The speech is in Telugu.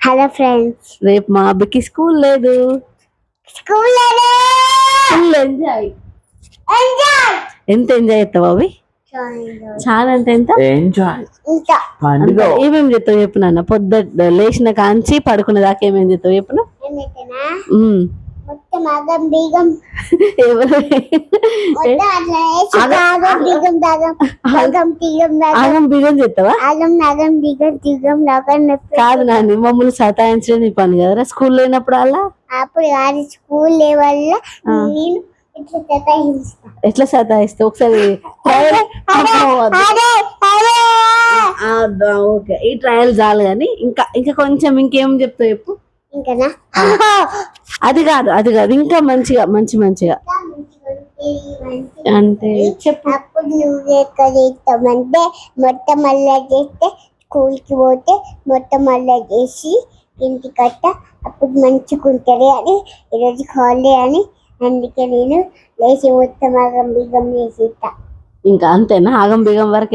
Hello friends. రేపు మా అబ్బకి స్కూల్ లేదు. School full enjoy. ఎంత ఎంజాయ్ చేస్తావు అవి? చాలా అంటే ఎంత ఎంజాయ్. ఏమేమి చెప్తావు చెప్పు నాన్న. పొద్దు లేచిన కాంచి పడుకునే దాకా ఏమేమి చెప్తావు చెప్పు. ఆగం బీగం చెప్తావా? కాదు నాని, మమ్మల్ని సతాయించడం నీ పని కదరా స్కూల్ లేనప్పుడు. అలా అప్పుడు కాదు, స్కూల్ వల్ల నేను ఎట్లా సతాయిస్తావు ఒకసారి ఓకే, ఈ ట్రయల్ చాలు కానీ ఇంకా ఇంకా కొంచెం ఇంకేం చెప్తావు చెప్పు. ఇంకనా? అది కాదు ఇంకా మంచిగా మంచిగా అంటే చెప్పు. అప్పుడు నువ్వు ఎక్కడ చేస్తామంటే మొత్తం మళ్ళా చేస్తే, స్కూల్కి పోతే మొత్తం మళ్ళా చేసి ఇంటికి వస్తా, అప్పుడు మంచిగా ఉంటుంది అని. ఈరోజు హాలిడే అని, అందుకే నేను లేచి మొత్తం ఆగం బిగం చేసి. ఇంకా అంతేనా? ఆగం బిగం వరకు